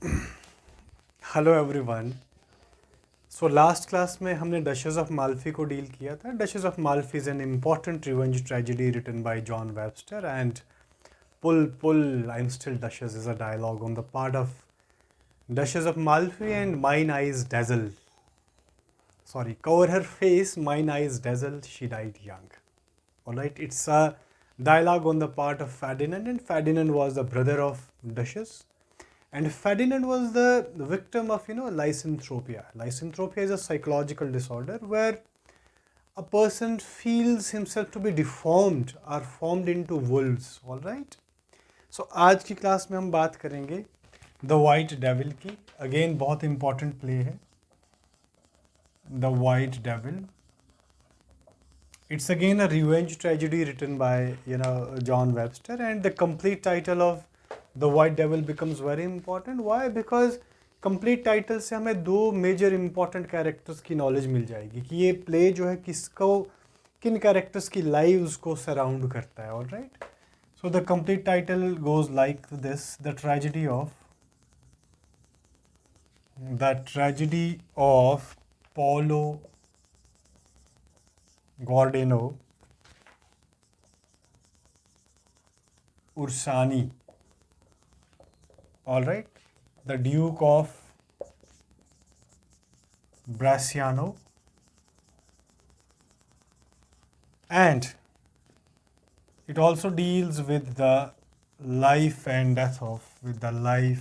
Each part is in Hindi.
Hello everyone. So last class में हमने डचेस ऑफ माल्फी को डील किया था। Duchess of Malfi is an important revenge tragedy written by John Webster and pull I am still Duchess is a dialogue on the part of Duchess of Malfi and mine eyes dazzle sorry cover her face, mine eyes dazzle, she died young. All right, it's a dialogue on the part of Ferdinand, and Ferdinand was the brother of Duchess. And Ferdinand was the victim of, lycanthropia. Lycanthropia is a psychological disorder where a person feels himself to be deformed or formed into wolves. All right. So आज की क्लास में हम बात करेंगे द वाइट डेविल की. अगेन बहुत इंपॉर्टेंट प्ले है the white devil. It's again a revenge tragedy written by John Webster, and the complete title of The White Devil becomes very important. Why? Because complete title से हमें दो major important characters की knowledge मिल जाएगी कि ये play जो है किसको किन characters की lives को surround करता है. All right. So the complete title goes like this: The tragedy of Paolo Gordano Ursani. All right, the Duke of Bracciano, and it also deals with the life and death of Vittoria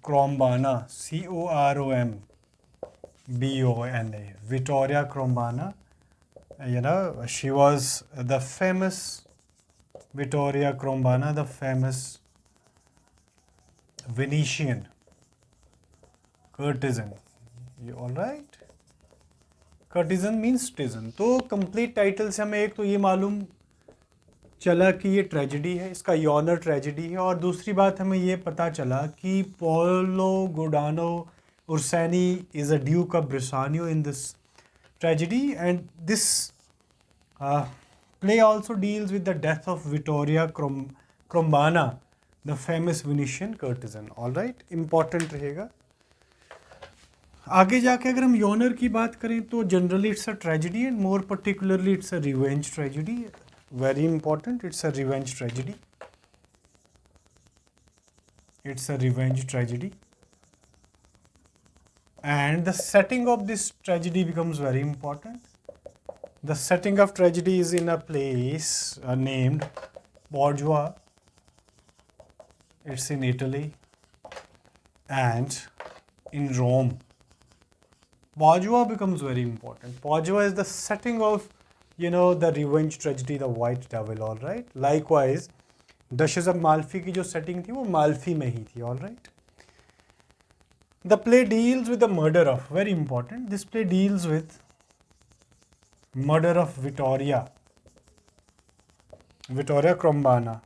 Crombana, Crombana. Vittoria Crombana. She was the famous Vittoria Crombana, the famous Venetian courtesan. You all right? Courtesan means citizen. तो complete title से हमें एक तो ये मालूम चला कि ये ट्रेजेडी है, इसका यॉनर ट्रेजेडी है, और दूसरी बात हमें ये पता चला कि Paolo Giordano Orsini is a duke of Brachiano in this tragedy, and this play also deals with the death of Vittoria Crombana, the famous Venetian courtesan. All right, important रहेगा. आगे जाके अगर हम यॉनर की बात करें तो generally it's a tragedy, and more particularly it's a revenge tragedy. Very important, it's a revenge tragedy. It's a revenge tragedy. And the setting of this tragedy becomes very important. The setting of tragedy is in a place named Padua. It's in Italy and in Rome. Padua becomes very important. Padua is the setting of the revenge tragedy, the white devil. All right. Likewise, Duchess of Malfi की जो setting थी वो माल्फी में ही थी. All right. The play deals with the murder of, very important, this play deals with murder of Vittoria Crombana,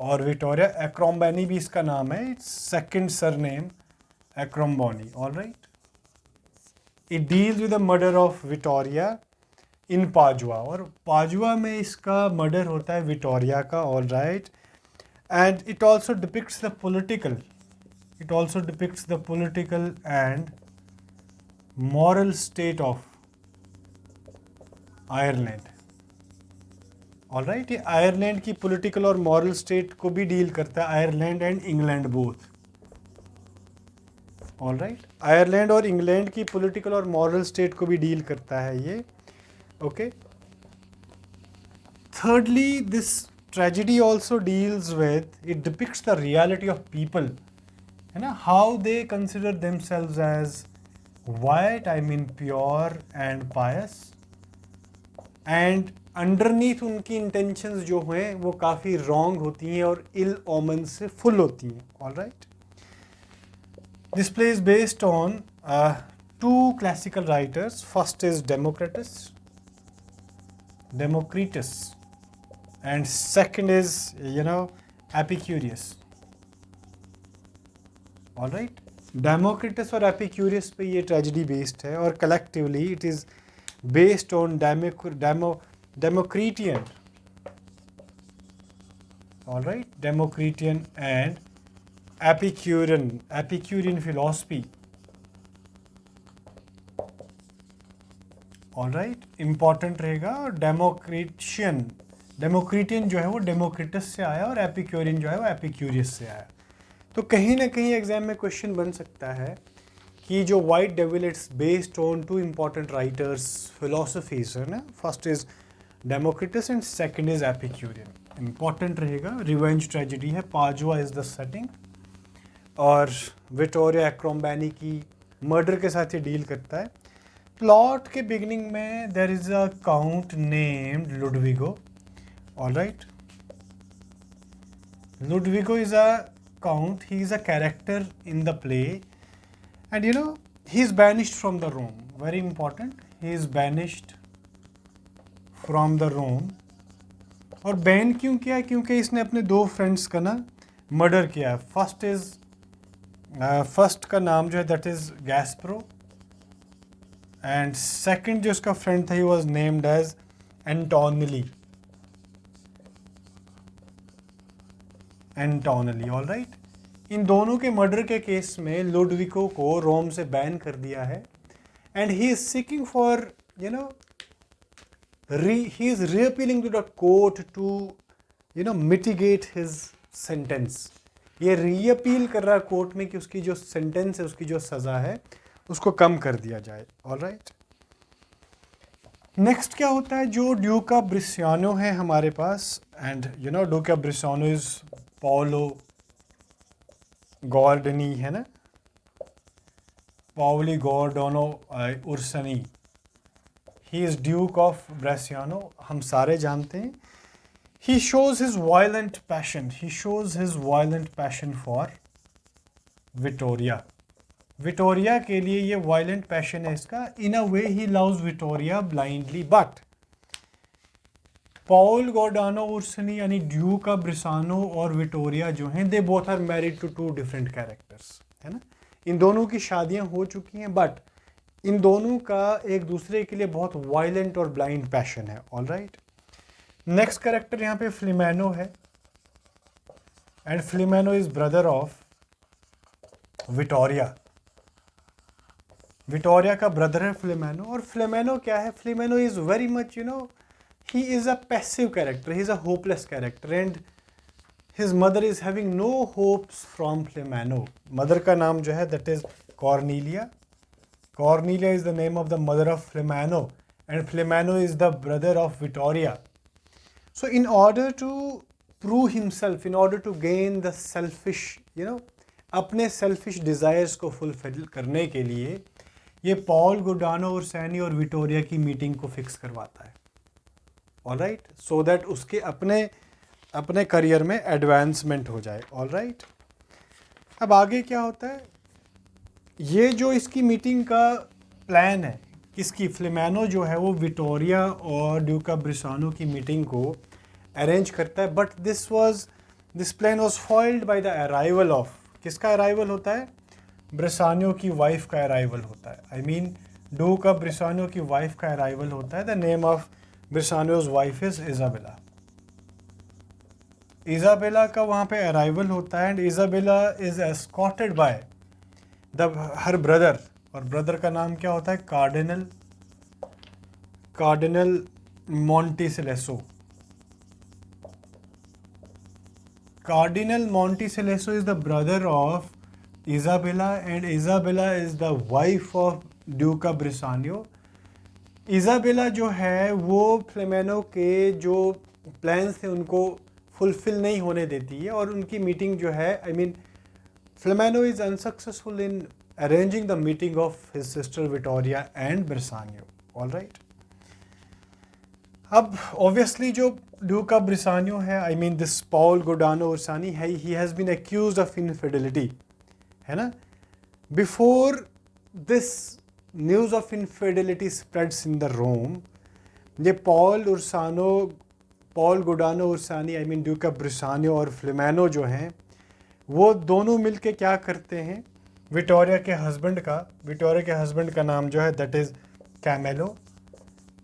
और Vittoria Acrombani भी इसका नाम है. Its second surname Acrombani. All right. It deals with the murder of Vittoria इन पाजुआ, और पाजुआ में इसका मर्डर होता है विक्टोरिया का. All right. And it also depicts the political and moral state of Ireland. All right. ये आयरलैंड की पॉलिटिकल और मॉरल स्टेट को भी डील करता है, Ireland and England both. All right. Ireland और इंग्लैंड की पॉलिटिकल और मॉरल स्टेट को भी डील करता है ये. Okay. Thirdly, this tragedy also deals with, it depicts the reality of people, how they consider themselves as white, I mean pure and pious, and underneath उनकी intentions जो हैं वो काफ़ी wrong होती हैं और ill omens से full होती हैं. All right. This play is based on two classical writers. First is Democritus, and second is Epicurus. All right. Democritus और Epicurus पे ये tragedy based है, और collectively it is based on Democritian, all right, Democritian and Epicurean philosophy, all right, important रहेगा। डेमोक्रिटियन जो है वो डेमोक्रिटस से आया और एपिक्यूरियन जो है वो एपिक्यूरियस से आया। तो कहीं ना कहीं एग्जाम में क्वेश्चन बन सकता है कि जो White Devil it's based on two important writers philosophies है ना, first is Democritus and second is Epicurean. Important रहेगा। रिवेंज ट्रेजेडी है, पाजुआ इज द सेटिंग और विक्टोरिया एक्रोम्बेनी की मर्डर के साथ ये डील करता है। प्लॉट के बिगिनिंग में there is a count named Lodovico, all right. Lodovico is a count, he is a character in the play and you know he is banished from the Rome, very important, he is banished from the Rome। और बैन क्यों किया? क्योंकि इसने अपने दो फ्रेंड्स का ना मर्डर किया है। फर्स्ट का नाम जो है that is Gasparo and second जो उसका फ्रेंड था he was named as Antonelli, all right. इन दोनों के मर्डर के केस में लुडविको को रोम से बैन कर दिया है and he is seeking for you know he is reappealing to the court to you know mitigate his sentence. ये रीअपील कर रहा है कोर्ट में कि उसकी जो सेंटेंस है, उसकी जो सज़ा है, उसको कम कर दिया जाए, ऑल राइट। नेक्स्ट क्या होता है, जो ड्यूक ऑफ ब्रिसियानो है हमारे पास and you know duke of Brachiano is Paolo Giordano है ना, Paolo Giordano Orsini, he is duke of Brachiano, हम सारे जानते हैं। He shows his violent passion for Vittoria. Vittoria के लिए ये वायलेंट पैशन है इसका। In a way he loves Vittoria blindly, but Paolo Giordano Orsini यानी ड्यूक ऑफ ब्रिसानो और विक्टोरिया जो हैं they both are married to two different characters, है ना। इन दोनों की शादियां हो चुकी हैं बट इन दोनों का एक दूसरे के लिए बहुत वायलेंट और ब्लाइंड पैशन है, ऑल राइट। नेक्स्ट कैरेक्टर यहाँ पे फ्लिमेनो है and Flamineo is brother of Vittoria. Vittoria का ब्रदर है फ्लिमेनो। और फ्लिमेनो क्या है? Flamineo is very much you know he is a passive character, he is a hopeless character and his mother is having no hopes from Flaminio। mother का नाम जो है that is Cornelia is the name of the mother of Flaminio and Flaminio is the brother of Vittoria। so in order to prove himself, in order to gain the selfish you know अपने selfish desires को fulfill करने के लिए ये पॉल गुडानो और सैनी और विक्टोरिया की मीटिंग को फिक्स करवाता है, ऑल राइट, सो दैट उसके अपने करियर में एडवांसमेंट हो जाए, ऑल राइट। अब आगे क्या होता है, ये जो इसकी मीटिंग का प्लान है, किसकी? फ्लिमेनो जो है वो विक्टोरिया और ड्यूक ऑफ ब्रिसानो की मीटिंग को अरेंज करता है, but this plan was foiled by the arrival of, किसका अराइवल होता है? ब्रिसानो की वाइफ का अराइवल होता है। I mean duke of Brachiano की वाइफ का अराइवल होता है। The name of Brachiano's wife is Isabella. Isabella का वहाँ पे अराइवल होता है and Isabella is escorted by her brother, और ब्रदर का नाम क्या होता है? Cardinal Monticelso. Cardinal Monticelso is the brother of Isabella and Isabella is the wife of duke of Brachiano. Isabella जो है वो फ्लेमेनो के जो प्लान्स थे उनको फुलफिल नहीं होने देती है और उनकी मीटिंग जो है I mean Flamineo is unsuccessful in arranging the meeting of his sister Vittoria and Brachiano, all right. अब ऑब्वियसली जो ड्यूक ऑफ ब्रिसानियो है, I mean this Paulo Giordano Ursini है, he has been accused of infidelity, है ना। Before this news of infidelity spreads in the Rome, ये Paulo Giordano Ursini I mean duke of Brachiano और फ्लिमेनो जो हैं वो दोनों मिलके क्या करते हैं, विक्टोरिया के हस्बैंड का नाम जो है दैट इज़ कैमेलो,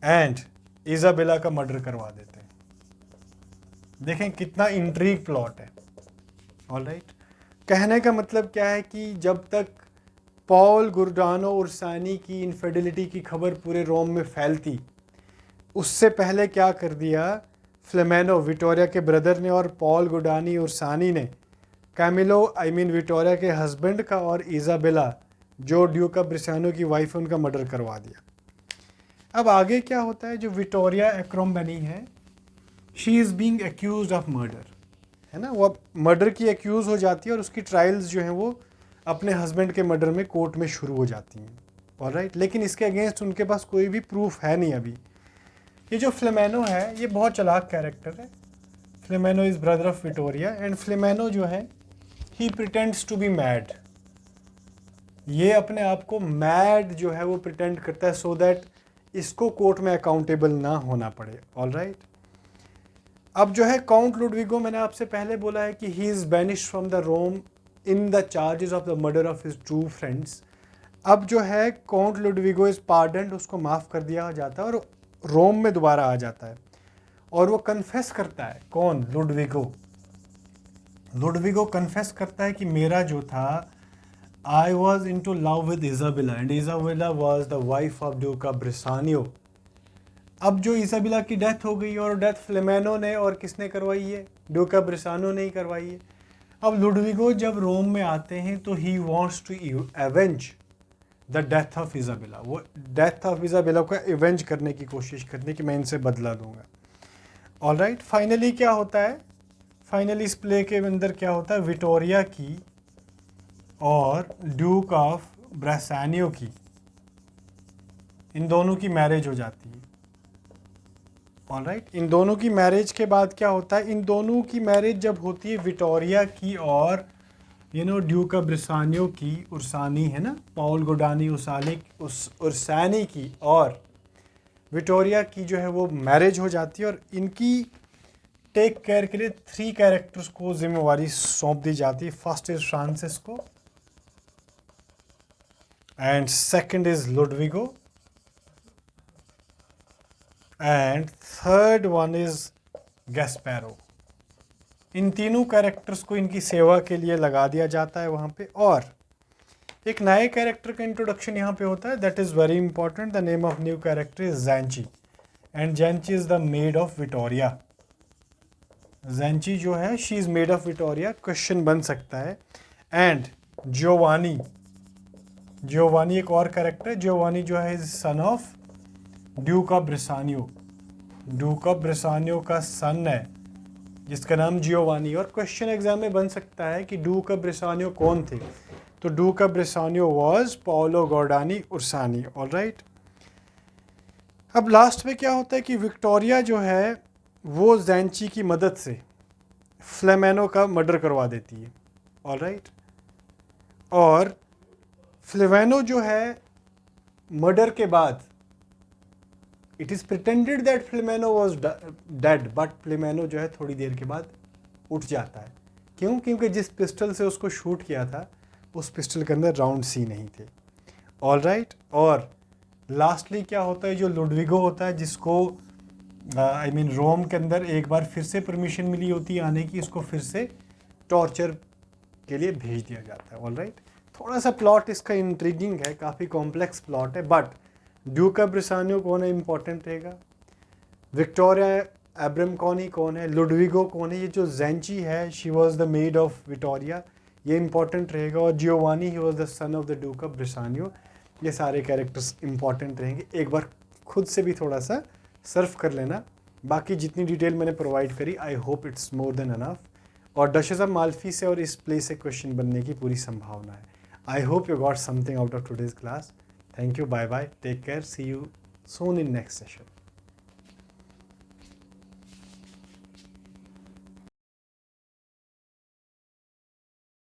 एंड इजाबेला का मर्डर करवा देते हैं। देखें कितना इंट्रीग प्लॉट है। ऑलराइट, कहने का मतलब क्या है कि जब तक पॉल गुर्डानो उर्सानी की इनफिडेलिटी की खबर पूरे रोम में फैलती, उससे पहले क्या कर दिया फ्लेमेनो, विक्टोरिया के ब्रदर ने और पॉल गुर्डानी उर्सानी ने कैमिलो विक्टोरिया के हस्बैंड का और इजाबेला जो ड्यूक ऑफ ब्रिसानो की वाइफ है उनका मर्डर करवा दिया। अब आगे क्या होता है, जो विक्टोरिया एक्रोम्बेनी है, she is being accused of murder, है ना, वो मर्डर की एक्यूज़ हो जाती है और उसकी ट्रायल्स जो हैं वो अपने हस्बैंड के मर्डर में कोर्ट में शुरू हो जाती हैं। ऑलराइट, लेकिन इसके अगेंस्ट उनके पास कोई भी प्रूफ है नहीं अभी। ये जो फ्लेमेनो है ये बहुत चालाक कैरेक्टर है। Flamineo is brother of Vittoria and Flamineo जो है he pretends to be mad. ये अपने आप को मैड जो है वो प्रिटेंड करता है सो दैट इसको कोर्ट में अकाउंटेबल ना होना पड़े। ऑलराइट, अब जो है काउंट लुडविगो, मैंने आपसे पहले बोला है कि he is banished from the Rome in the charges of the murder of his two friends. अब जो है काउंट लुडविगो इज़ पार्डन्ड, उसको माफ़ कर दिया जाता है और रोम में दोबारा आ जाता है और वो कन्फेस करता है। कौन? लुडविगो। लुडविगो कन्फेस करता है कि मेरा जो था, I was in to love with Isabella and Isabella was the wife of duke of Brachiano. अब जो इजाबेला की डेथ हो गई और डेथ फ्लेमेनो ने और किसने करवाई है? ड्यूक ऑफ ब्रिसानो ने ही करवाई है। अब लुडविगो जब रोम में आते हैं तो he wants to avenge the death of Isabella. वो डेथ ऑफ इजाबेला को एवेंज करने की कोशिश करते हैं कि मैं इनसे बदला लूँगा। ऑलराइट, फाइनली क्या होता है, फाइनली इस प्ले के अंदर क्या होता है, विक्टोरिया की और ड्यूक ऑफ ब्रासानियो की, इन दोनों की मैरिज हो जाती है। ऑलराइट, इन दोनों की मैरिज के बाद क्या होता है, इन दोनों की मैरिज जब होती है विक्टोरिया की और ड्यूक ऑफ ब्रिसानियो की, उर्सानी है ना, पॉल गुर्डानी उर्सानी की और विक्टोरिया की जो है वो मैरिज हो जाती है और इनकी टेक केयर के लिए 3 कैरेक्टर्स को जिम्मेवारी सौंप दी जाती है। First is Francisco and second is Lodovico and third one is Gasparo. इन तीनों कैरेक्टर्स को इनकी सेवा के लिए लगा दिया जाता है वहाँ पे। और एक नए कैरेक्टर का इंट्रोडक्शन यहाँ पे होता है, that is very important. The name of new character is Zanche and Zanche is the maid of Vittoria. Zanche जो है she is maid of Vittoria, question बन सकता है। एंड जियोवानी, जियोवानी एक और कैरेक्टर, जियोवानी जो है is son of duke of Brachiano. Duke of Brachiano का सन है जिसका नाम जियोवानी। और क्वेश्चन एग्जाम में बन सकता है कि ड्यूक ऑफ ब्रिसानियो कौन थे, तो duke of Brachiano was Paulo Giordano Ursini. Alright, अब लास्ट में क्या होता है कि विक्टोरिया जो है वो ज़ैंची की मदद से फ्लेमेनो का मर्डर करवा देती है। ऑलराइट, और फ्लेमेनो जो है मर्डर के बाद it is pretended that Flamineo was dead, but Flamineo जो है थोड़ी देर के बाद उठ जाता है। क्यों? क्योंकि जिस पिस्टल से उसको शूट किया था उस पिस्टल के अंदर राउंड सी नहीं थे। ऑलराइट, और लास्टली क्या होता है, जो लुडविगो होता है जिसको रोम के अंदर एक बार फिर से परमिशन मिली होती है आने की, इसको फिर से टॉर्चर के लिए भेज दिया जाता है। ऑलराइट, थोड़ा सा प्लॉट इसका इंट्रीगिंग है, काफ़ी कॉम्प्लेक्स प्लॉट है, बट ड्यूक ऑफ ब्रिसानियो कौन है इंपॉर्टेंट रहेगा, विक्टोरिया एब्रामकॉनी कौन है, लुडविगो कौन है, ये जो ज़ैंची है she was the maid of Vittoria, ये इंपॉर्टेंट रहेगा, और Giovanni he was the son of the duke of Brachiano. ये सारे कैरेक्टर्स इंपॉर्टेंट रहेंगे। एक बार खुद से भी थोड़ा सा सर्फ कर लेना। बाकी जितनी डिटेल मैंने प्रोवाइड करी I hope it's more than enough, और डचेस ऑफ माल्फी से और इस प्ले से क्वेश्चन बनने की पूरी संभावना है। I hope you got something out of today's class. Thank you, bye bye, take care, see you soon in next session.